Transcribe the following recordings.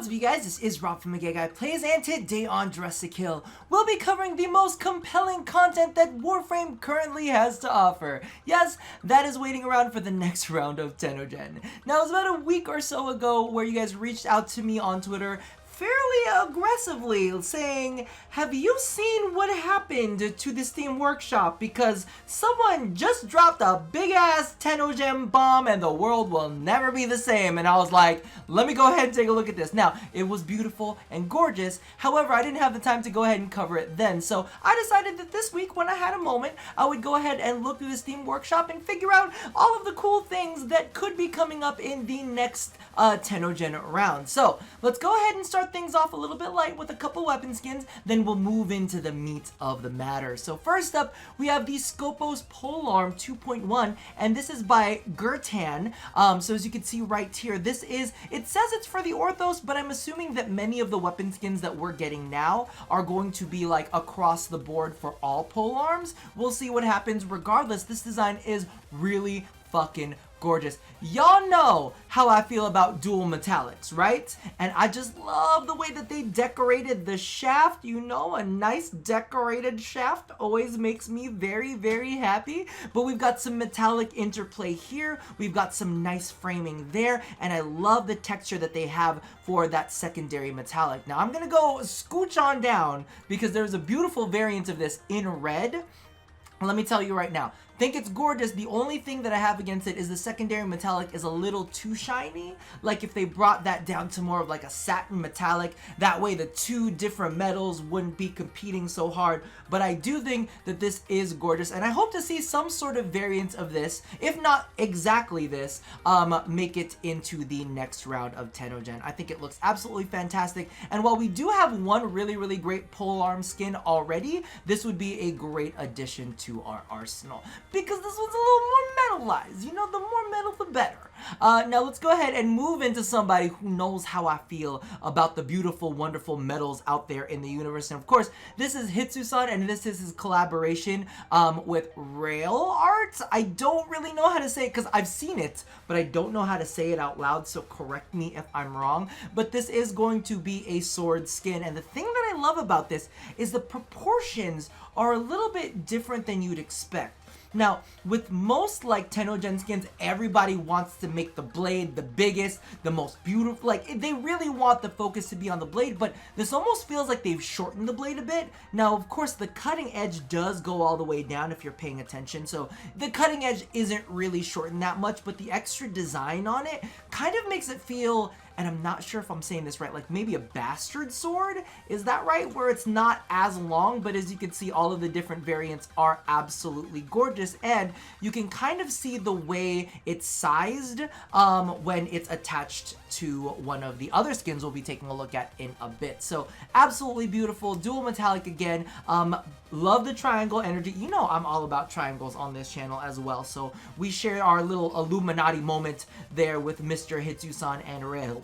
What's up, you guys? This is Rob from the Gay Guy Plays, and today on Dressedtokill, we'll be covering the most compelling content that Warframe currently has to offer. Yes, that is waiting around for the next round of TechnoPsych. Now, it was about a week or so ago where you guys reached out to me on Twitter fairly aggressively saying, have you seen what happened to the Steam Workshop? Because someone just dropped a big ass TechnoPsych bomb and the world will never be the same. And I was like, let me go ahead and take a look at this. Now, it was beautiful and gorgeous. However, I didn't have the time to go ahead and cover it then. So I decided that this week, when I had a moment, I would go ahead and look through the Steam Workshop and figure out all of the cool things that could be coming up in the next TechnoPsych round. So let's go ahead and start things off a little bit light with a couple weapon skins, then we'll move into the meat of the matter. So first up, we have the Scopos Polearm 2.1, and this is by Gertan. So as you can see right here, this is, it says it's for the Orthos, but I'm assuming that many of the weapon skins that we're getting now are going to be like across the board for all polearms. We'll see what happens. Regardless, this design is really fucking gorgeous. Y'all know how I feel about dual metallics, right? And I just love the way that they decorated the shaft. You know, a nice decorated shaft always makes me very, very happy. But we've got some metallic interplay here. We've got some nice framing there. And I love the texture that they have for that secondary metallic. Now, I'm gonna go scooch on down because there's a beautiful variant of this in red. Let me tell you right now, think it's gorgeous. The only thing that I have against it is the secondary metallic is a little too shiny. Like if they brought that down to more of like a satin metallic, that way the two different metals wouldn't be competing so hard. But I do think that this is gorgeous, and I hope to see some sort of variant of this, if not exactly this, make it into the next round of TechnoPsych. I think it looks absolutely fantastic, and while we do have one really, really great polearm skin already, this would be a great addition to our arsenal. Because this one's a little more metalized. You know, the more metal, the better. Now let's go ahead and move into somebody who knows how I feel about the beautiful, wonderful metals out there in the universe. And of course, this is Hitsu-san, and this is his collaboration with Rail Art. I don't really know how to say it because I've seen it, but I don't know how to say it out loud, so correct me if I'm wrong. But this is going to be a sword skin, and the thing that I love about this is the proportions are a little bit different than you'd expect. Now, with most like TechnoPsych skins, everybody wants to make the blade the biggest, the most beautiful. Like, they really want the focus to be on the blade, but this almost feels like they've shortened the blade a bit. Now, of course, the cutting edge does go all the way down if you're paying attention, so the cutting edge isn't really shortened that much, but the extra design on it kind of makes it feel, and I'm not sure if I'm saying this right, like maybe a bastard sword? Is that right? Where it's not as long, but as you can see, all of the different variants are absolutely gorgeous, and you can kind of see the way it's sized when it's attached to one of the other skins we'll be taking a look at in a bit. So absolutely beautiful, dual metallic again. Love the triangle energy. You know I'm all about triangles on this channel as well, so we share our little Illuminati moment there with Mr. Hitsu-san and Rail.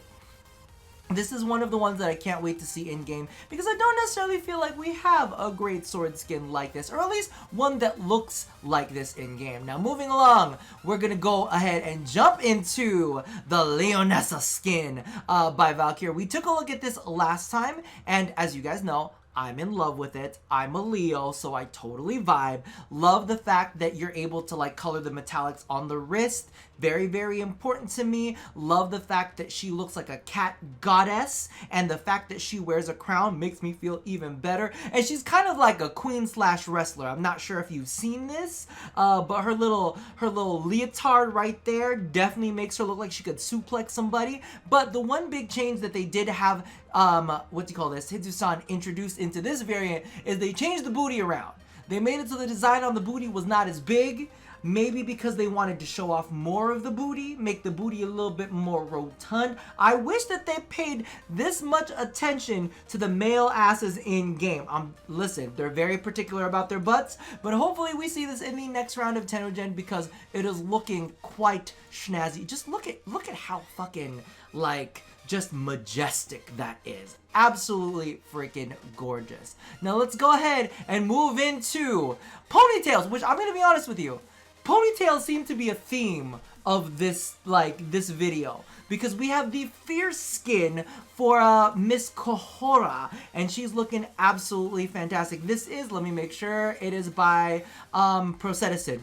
This is one of the ones that I can't wait to see in-game because I don't necessarily feel like we have a great sword skin like this, or at least one that looks like this in-game. Now, moving along, we're going to go ahead and jump into the Lioness Skin by Valkyrie. We took a look at this last time, and as you guys know, I'm in love with it. I'm a Leo, so I totally vibe. Love the fact that you're able to like color the metallics on the wrist. Very, very important to me. Love the fact that she looks like a cat goddess, and the fact that she wears a crown makes me feel even better. And she's kind of like a queen slash wrestler. I'm not sure if you've seen this, but her little leotard right there definitely makes her look like she could suplex somebody. But the one big change that they did have, what do you call this, Hitsu-san introduced into this variant, is they changed the booty around. They made it so the design on the booty was not as big. Maybe because they wanted to show off more of the booty, make the booty a little bit more rotund. I wish that they paid this much attention to the male asses in game. Listen, they're very particular about their butts, but hopefully we see this in the next round of TechnoPsych because it is looking quite snazzy. Just look at how fucking like just majestic that is. Absolutely freaking gorgeous. Now let's go ahead and move into ponytails, which I'm gonna be honest with you, ponytails seem to be a theme of this, this video, because we have the fierce skin for Miss Cora, and she's looking absolutely fantastic. This is, let me make sure, it is by Dressedtokill.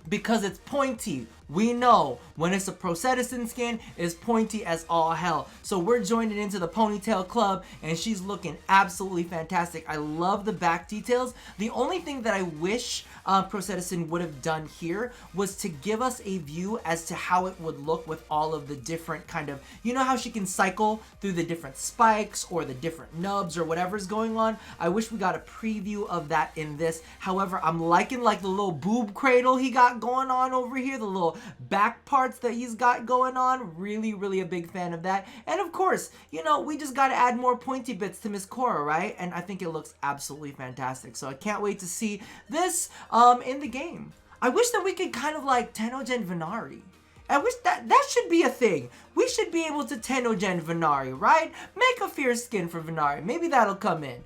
Because it's pointy. We know when it's a Dressedtokill skin, it's pointy as all hell. So we're joining into the ponytail club, and she's looking absolutely fantastic. I love the back details. The only thing that I wish Dressedtokill would have done here was to give us a view as to how it would look with all of the different kind of, you know how she can cycle through the different spikes or the different nubs or whatever's going on. I wish we got a preview of that in this. However, I'm liking like the little boob cradle he got going on over here, the little back parts that he's got going on. Really a big fan of that. And of course, you know, we just got to add more pointy bits to Miss Cora, right? And I think it looks absolutely fantastic. So I can't wait to see this in the game. I wish that we could kind of like Tenogen Venari. I wish that should be a thing. We should be able to Tenogen Venari, right? Make a fierce skin for Venari. Maybe that'll come in.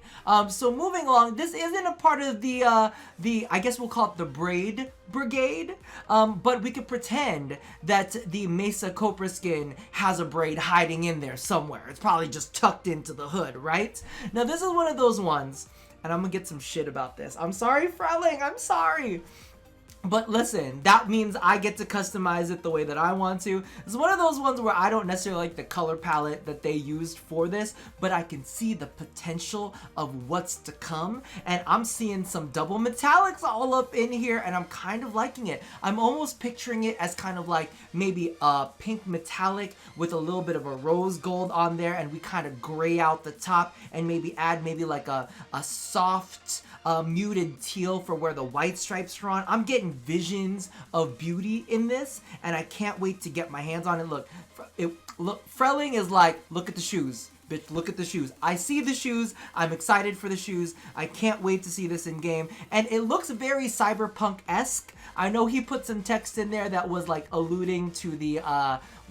So moving along, this isn't a part of the I guess we'll call it the Braid Brigade. But we could pretend that the Mesa Copra skin has a braid hiding in there somewhere. It's probably just tucked into the hood, right? Now this is one of those ones, and I'm gonna get some shit about this. I'm sorry, Frelling. I'm sorry. But listen, that means I get to customize it the way that I want to. It's one of those ones where I don't necessarily like the color palette that they used for this, but I can see the potential of what's to come. And I'm seeing some double metallics all up in here, and I'm kind of liking it. I'm almost picturing it as kind of like maybe a pink metallic with a little bit of a rose gold on there, and we kind of gray out the top and maybe add maybe like a soft muted teal for where the white stripes are on. I'm getting visions of beauty in this, and I can't wait to get my hands on it. Look, Frelling is like, look at the shoes. Bitch, look at the shoes. I see the shoes. I'm excited for the shoes. I can't wait to see this in game. And it looks very cyberpunk-esque. I know he put some text in there that was like alluding to the,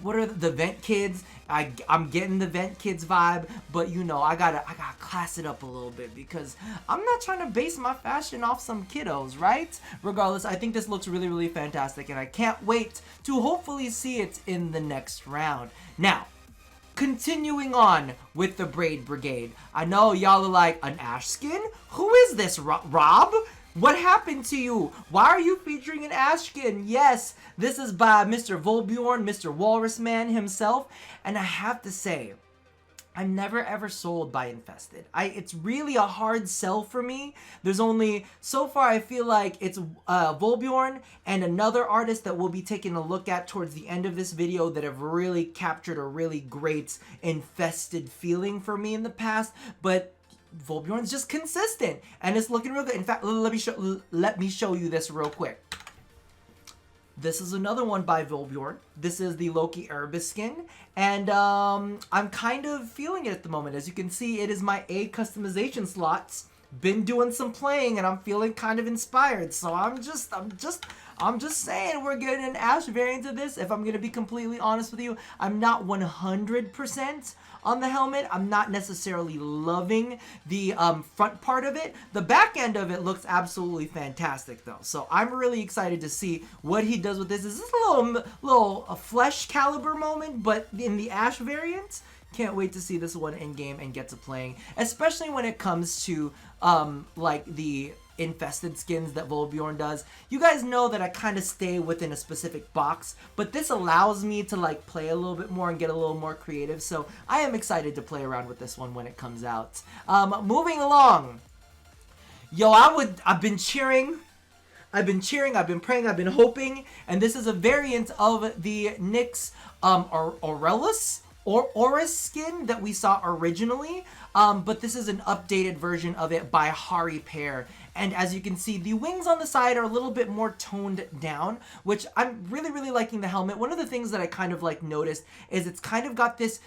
what are the Vent Kids? I'm getting the Vent Kids vibe, but you know, I gotta class it up a little bit because I'm not trying to base my fashion off some kiddos, right? Regardless, I think this looks really fantastic, and I can't wait to hopefully see it in the next round. Now, continuing on with the Braid Brigade. I know y'all are like, an Ash skin? Who is this, Rob? What happened to you? Why are you featuring an Ash skin? Yes, this is by Mr. Volbjorn, Mr. Walrus Man himself. And I have to say, I'm never ever sold by Infested. It's really a hard sell for me. There's only, so far I feel like it's Volbjorn and another artist that we'll be taking a look at towards the end of this video that have really captured a really great Infested feeling for me in the past. But Volbjorn's just consistent, and it's looking real good. In fact, let me show you this real quick. This is another one by Volbjorn. This is the Loki Erebus skin, and I'm kind of feeling it at the moment. As you can see, it is my A customization slots. Been doing some playing, and I'm feeling kind of inspired. So I'm just saying we're getting an Ash variant of this. If I'm gonna be completely honest with you, I'm not 100% on the helmet. I'm not necessarily loving the front part of it. The back end of it looks absolutely fantastic though. So I'm really excited to see what he does with this. This is a little flesh caliber moment, but in the Ash variant. Can't wait to see this one in game and get to playing, especially when it comes to like the Infested skins that Volbjorn does. You guys know that I kind of stay within a specific box, but this allows me to like play a little bit more and get a little more creative. So I am excited to play around with this one when it comes out. Moving along, yo, I've been cheering. I've been praying, I've been hoping, and this is a variant of the NYX Aurelus or Oris skin that we saw originally, but this is an updated version of it by Hari Pear. And as you can see, the wings on the side are a little bit more toned down, which I'm really liking the helmet. One of the things that I kind of like noticed is it's kind of got this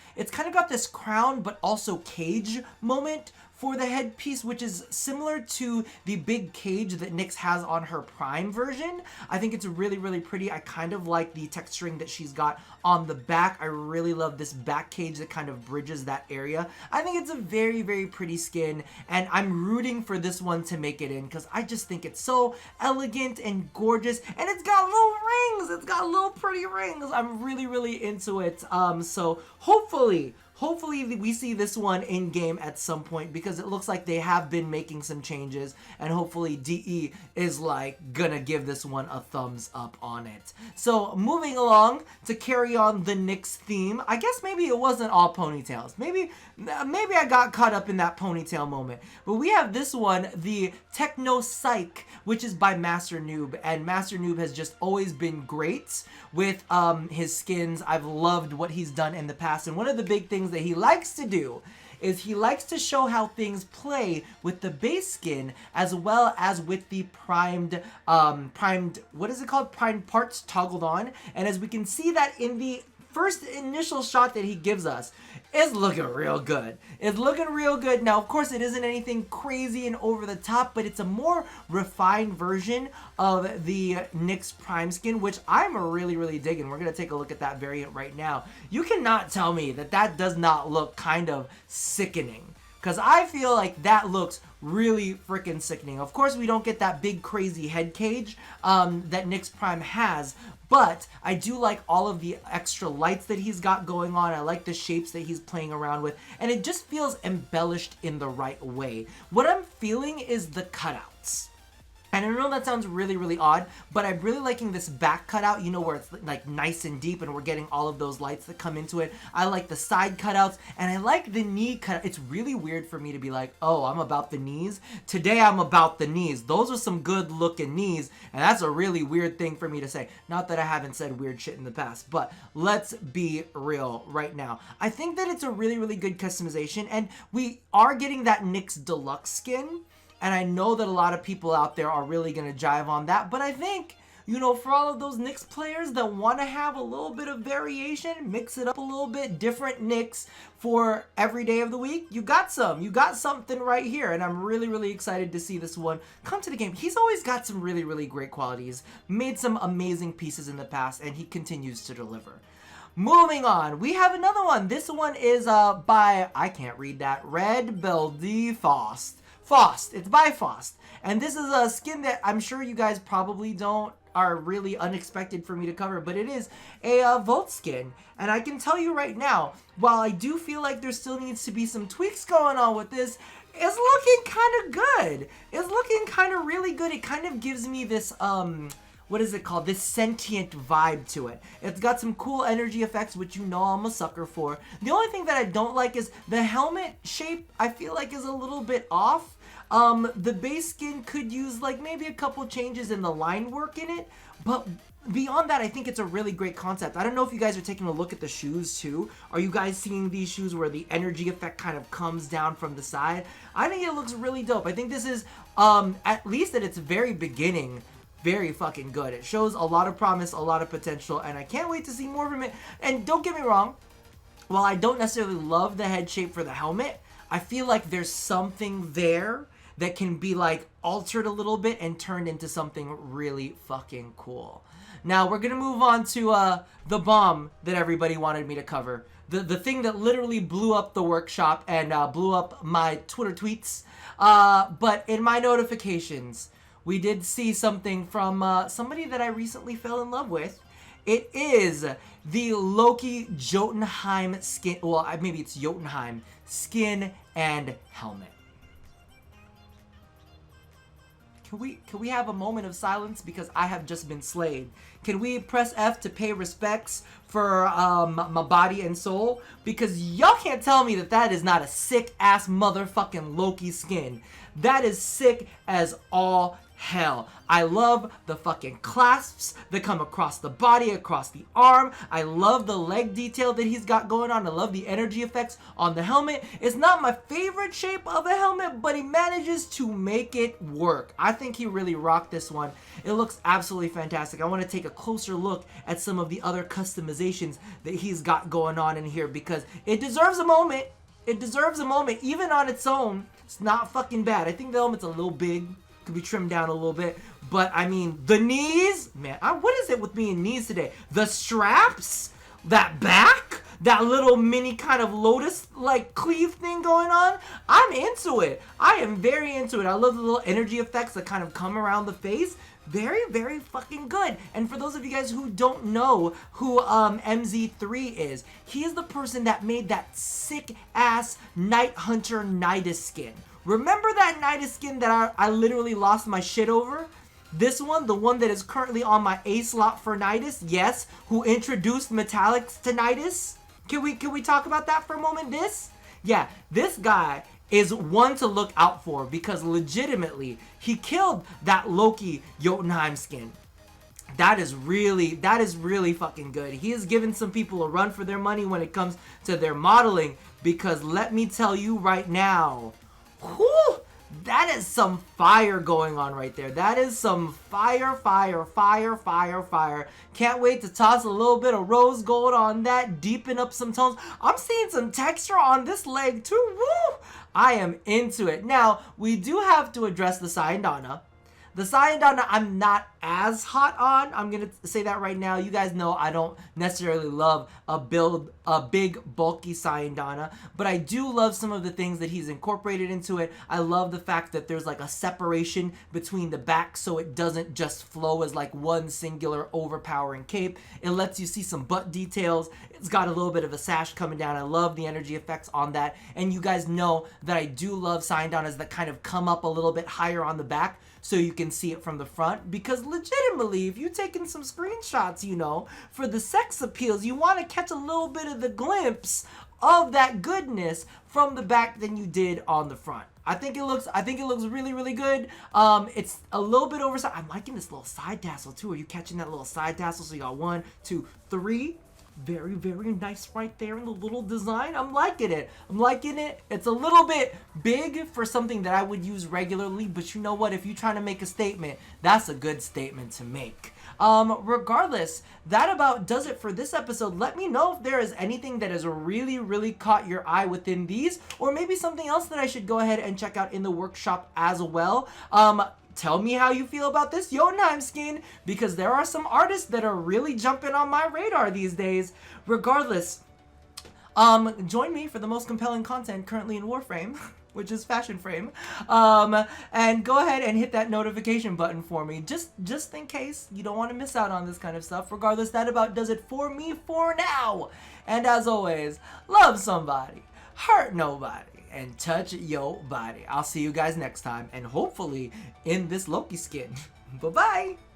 crown but also cage moment for the headpiece, which is similar to the big cage that Nyx has on her Prime version. I think it's really, really pretty. I kind of like the texturing that she's got on the back. I really love this back cage that kind of bridges that area. I think it's a very, very pretty skin, and I'm rooting for this one to make it in because I just think it's so elegant and gorgeous, and it's got little rings. It's got little pretty rings. I'm really, really into it. So hopefully we see this one in game at some point because it looks like they have been making some changes, and hopefully DE is like gonna give this one a thumbs up on it. So moving along to carry on the Nyx theme, I guess maybe it wasn't all ponytails. Maybe I got caught up in that ponytail moment. But we have this one, the TechnoPsych, which is by Master Noob, and Master Noob has just always been great with his skins. I've loved what he's done in the past, and one of the big things that he likes to do is he likes to show how things play with the base skin as well as with the primed, what is it called? Primed parts toggled on. And as we can see that in the first initial shot that he gives us, it's looking real good. It's looking real good. Now, of course, it isn't anything crazy and over the top, but it's a more refined version of the Nyx Prime skin, which I'm really, really digging. We're going to take a look at that variant right now. You cannot tell me that that does not look kind of sickening, because I feel like that looks really freaking sickening. Of course, we don't get that big crazy head cage that Nyx Prime has, but I do like all of the extra lights that he's got going on. I like the shapes that he's playing around with, and it just feels embellished in the right way. What I'm feeling is the cutouts. And I know that sounds really, really odd, but I'm really liking this back cutout, you know, where it's like nice and deep and we're getting all of those lights that come into it. I like the side cutouts, and I like the knee cutout. It's really weird for me to be like, oh, I'm about the knees. Today I'm about the knees. Those are some good looking knees, and that's a really weird thing for me to say. Not that I haven't said weird shit in the past, but let's be real right now. I think that it's a really, really good customization, and we are getting that Nyx Deluxe skin. And I know that a lot of people out there are really going to jive on that. But I think, you know, for all of those Nyx players that want to have a little bit of variation, mix it up a little bit, different Nyx for every day of the week, you got some. You got something right here. And I'm really, really excited to see this one come to the game. He's always got some really, really great qualities, made some amazing pieces in the past, and he continues to deliver. Moving on, we have another one. This one is by, I can't read that, Byfast. It's Byfast, and this is a skin that I'm sure you guys probably are really unexpected for me to cover, but it is a Volt skin, and I can tell you right now, while I do feel like there still needs to be some tweaks going on with this, it's looking kind of good. It's looking kind of really good. It kind of gives me this what is it called? This sentient vibe to it. It's got some cool energy effects, which you know I'm a sucker for. The only thing that I don't like is the helmet shape, I feel like is a little bit off. The base skin could use like maybe a couple changes in the line work in it, but beyond that, I think it's a really great concept. I don't know if you guys are taking a look at the shoes too. Are you guys seeing these shoes where the energy effect kind of comes down from the side? I think it looks really dope. I think this is, at least at its very beginning, very fucking good. It shows a lot of promise, a lot of potential, and I can't wait to see more from it. And don't get me wrong, while I don't necessarily love the head shape for the helmet, I feel like there's something there that can be like altered a little bit and turned into something really fucking cool. Now we're gonna move on to the bomb that everybody wanted me to cover. The thing that literally blew up the workshop and blew up my Twitter tweets. But in my notifications, we did see something from somebody that I recently fell in love with. It is the Loki Jotunheim skin, well, maybe it's Jotunheim skin and helmet. Can we have a moment of silence, because I have just been slayed? Can we press F to pay respects for my body and soul? Because y'all can't tell me that that is not a sick ass motherfucking Loki skin. That is sick as all hell. I love the fucking clasps that come across the body, across the arm. I love the leg detail that he's got going on. I love the energy effects on the helmet. It's not my favorite shape of a helmet, but he manages to make it work. I think he really rocked this one. It looks absolutely fantastic. I want to take a closer look at some of the other customizations that he's got going on in here, because it deserves a moment. It deserves a moment. Even on its own, it's not fucking bad. I think the helmet's a little big. Could be trimmed down a little bit. But, I mean, the knees? Man, what is it with me and knees today? The straps? That back? That little mini kind of lotus, like, cleave thing going on? I'm into it. I am very into it. I love the little energy effects that kind of come around the face. Very, very fucking good. And for those of you guys who don't know who MZ3 is, he is the person that made that sick-ass Night Hunter Nidus skin. Remember that Nidus skin that I literally lost my shit over? This one, the one that is currently on my A slot for Nidus, yes, who introduced metallics to Nidus? Can we talk about that for a moment? This guy is one to look out for because legitimately he killed that Loki Jotunheim skin. That is really fucking good. He has given some people a run for their money when it comes to their modeling, because let me tell you right now, whew, that is some fire going on right there. That is some fire. Can't wait to toss a little bit of rose gold on that, deepen up some tones. I'm seeing some texture on this leg too. Woo! I am into it. Now, we do have to address the Sayandana. The Sayandana I'm not as hot on. I'm going to say that right now. You guys know I don't necessarily love a big, bulky Sayandana, but I do love some of the things that he's incorporated into it. I love the fact that there's like a separation between the back so it doesn't just flow as like one singular overpowering cape. It lets you see some butt details. It's got a little bit of a sash coming down. I love the energy effects on that. And you guys know that I do love Sayandanas that kind of come up a little bit higher on the back so you can see it from the front, because legitimately, if you're taking some screenshots, you know, for the sex appeals, you want to catch a little bit of the glimpse of that goodness from the back than you did on the front. I think it looks really, really good. It's a little bit oversized. I'm liking this little side tassel too. Are you catching that little side tassel? So you got 1, 2, 3. Very, very nice right there in the little design. I'm liking it. It's a little bit big for something that I would use regularly, but you know what? If you're trying to make a statement, that's a good statement to make. Regardless, that about does it for this episode. Let me know if there is anything that has really, really caught your eye within these, or maybe something else that I should go ahead and check out in the workshop as well. Tell me how you feel about this Jotunheim skin, because there are some artists that are really jumping on my radar these days. Regardless, join me for the most compelling content currently in Warframe, which is Fashion Frame, and go ahead and hit that notification button for me, just in case you don't want to miss out on this kind of stuff. Regardless, that about does it for me for now. And as always, love somebody, hurt nobody, and touch your body. I'll see you guys next time, and hopefully in this Loki skin. Bye-bye!